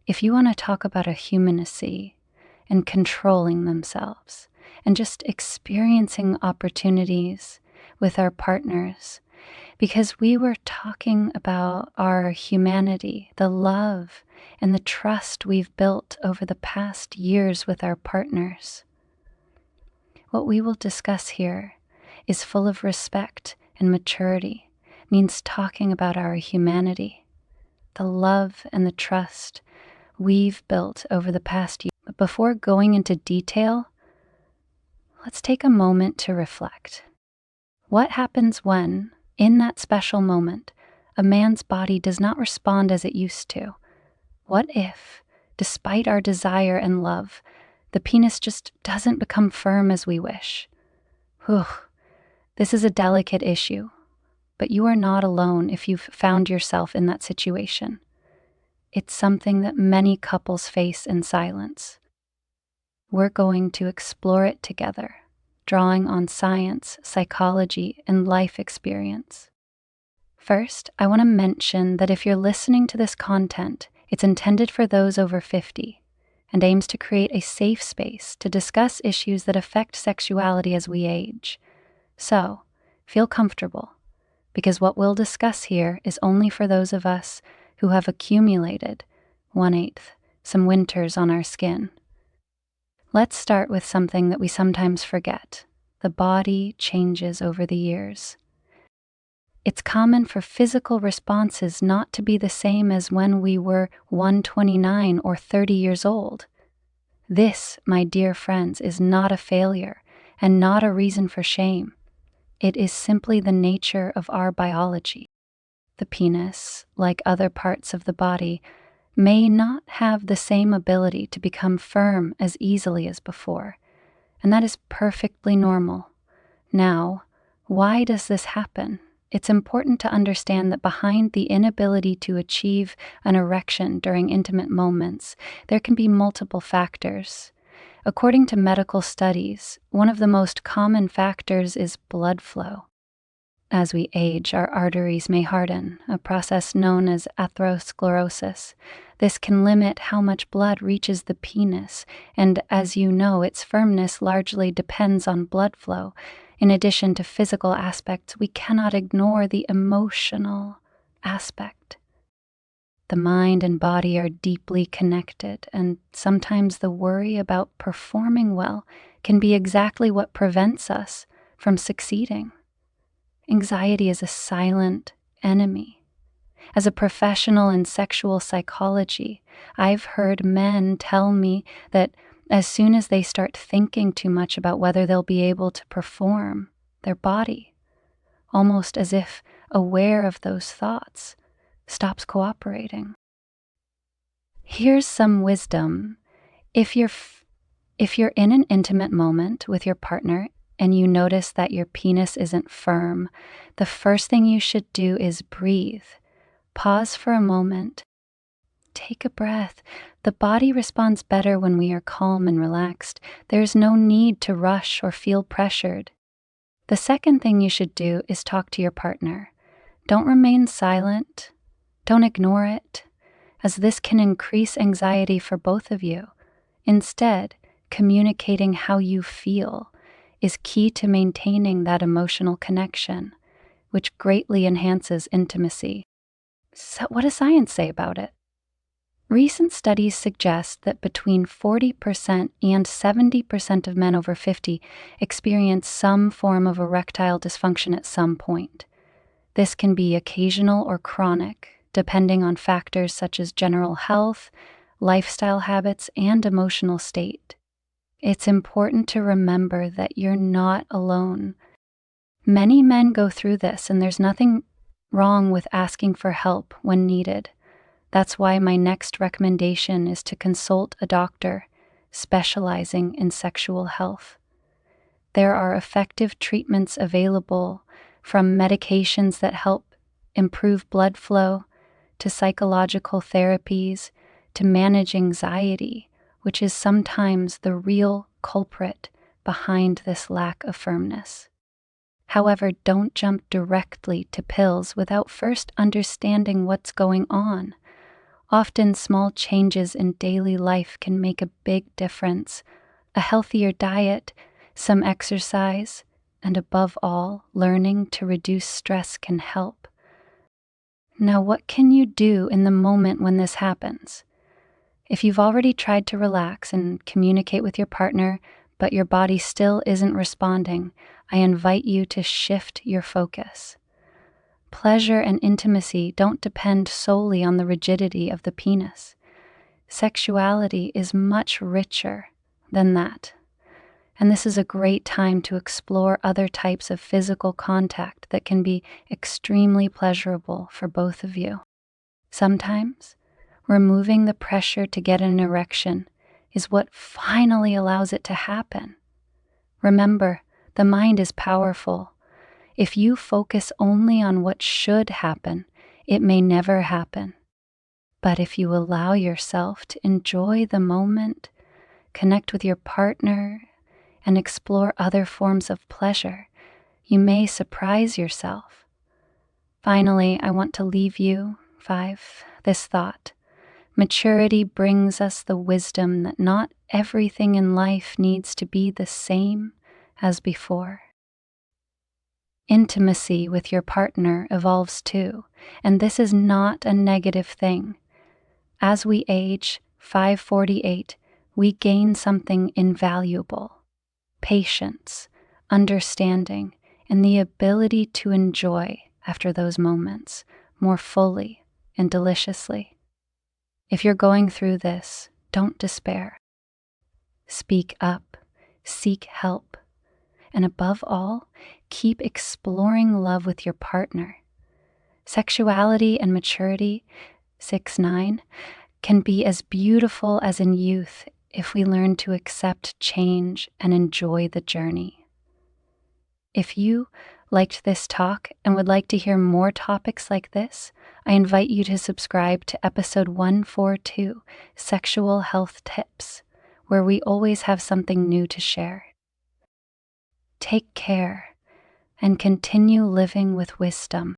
if you want to talk about a humacy and controlling themselves and just experiencing opportunities with our partners, because we were talking about our humanity, the love and the trust we've built over the past years with our partners. What we will discuss here is full of respect and maturity, means talking about our humanity, the love and the trust we've built over the past year. But before going into detail, let's take a moment to reflect. What happens when, in that special moment, a man's body does not respond as it used to? What if, despite our desire and love, the penis just doesn't become firm as we wish? Whew. This is a delicate issue, but you are not alone if you've found yourself in that situation. It's something that many couples face in silence. We're going to explore it together, drawing on science, psychology, and life experience. First, I want to mention that if you're listening to this content, it's intended for those over 50 and aims to create a safe space to discuss issues that affect sexuality as we age. So, feel comfortable, because what we'll discuss here is only for those of us who have accumulated, 1/8, some winters on our skin. Let's start with something that we sometimes forget. The body changes over the years. It's common for physical responses not to be the same as when we were 129 or 30 years old. This, my dear friends, is not a failure and not a reason for shame. It is simply the nature of our biology. The penis, like other parts of the body, may not have the same ability to become firm as easily as before, and that is perfectly normal. Now, why does this happen? It's important to understand that behind the inability to achieve an erection during intimate moments, there can be multiple factors. According to medical studies, one of the most common factors is blood flow. As we age, our arteries may harden, a process known as atherosclerosis. This can limit how much blood reaches the penis, and as you know, its firmness largely depends on blood flow. In addition to physical aspects, we cannot ignore the emotional aspect. The mind and body are deeply connected, and sometimes the worry about performing well can be exactly what prevents us from succeeding. Anxiety is a silent enemy. As a professional in sexual psychology, I've heard men tell me that as soon as they start thinking too much about whether they'll be able to perform, their body, almost as if aware of those thoughts, stops cooperating. Here's some wisdom. If you're in an intimate moment with your partner and you notice that your penis isn't firm, the first thing you should do is breathe. Pause for a moment. Take a breath. The body responds better when we are calm and relaxed. There's no need to rush or feel pressured. The second thing you should do is talk to your partner. Don't remain silent. Don't ignore it, as this can increase anxiety for both of you. Instead, communicating how you feel is key to maintaining that emotional connection, which greatly enhances intimacy. So what does science say about it? Recent studies suggest that between 40% and 70% of men over 50 experience some form of erectile dysfunction at some point. This can be occasional or chronic, depending on factors such as general health, lifestyle habits, and emotional state. It's important to remember that you're not alone. Many men go through this, and there's nothing wrong with asking for help when needed. That's why my next recommendation is to consult a doctor specializing in sexual health. There are effective treatments available, from medications that help improve blood flow, to psychological therapies, to manage anxiety, which is sometimes the real culprit behind this lack of firmness. However, don't jump directly to pills without first understanding what's going on. Often, small changes in daily life can make a big difference. A healthier diet, some exercise, and above all, learning to reduce stress can help. Now, what can you do in the moment when this happens? If you've already tried to relax and communicate with your partner, but your body still isn't responding, I invite you to shift your focus. Pleasure and intimacy don't depend solely on the rigidity of the penis. Sexuality is much richer than that. And this is a great time to explore other types of physical contact that can be extremely pleasurable for both of you. Sometimes, removing the pressure to get an erection is what finally allows it to happen. Remember, the mind is powerful. If you focus only on what should happen, it may never happen. But if you allow yourself to enjoy the moment, connect with your partner, and explore other forms of pleasure, you may surprise yourself. Finally, I want to leave you, 5, this thought. Maturity brings us the wisdom that not everything in life needs to be the same as before. Intimacy with your partner evolves too, and this is not a negative thing. As we age, 548, we gain something invaluable: patience, understanding, and the ability to enjoy after those moments more fully and deliciously. If you're going through this, don't despair. Speak up, seek help, and above all, keep exploring love with your partner. Sexuality and maturity, 6-9, can be as beautiful as in youth if we learn to accept change and enjoy the journey. If you liked this talk and would like to hear more topics like this, I invite you to subscribe to episode 142, Sexual Health Tips, where we always have something new to share. Take care and continue living with wisdom.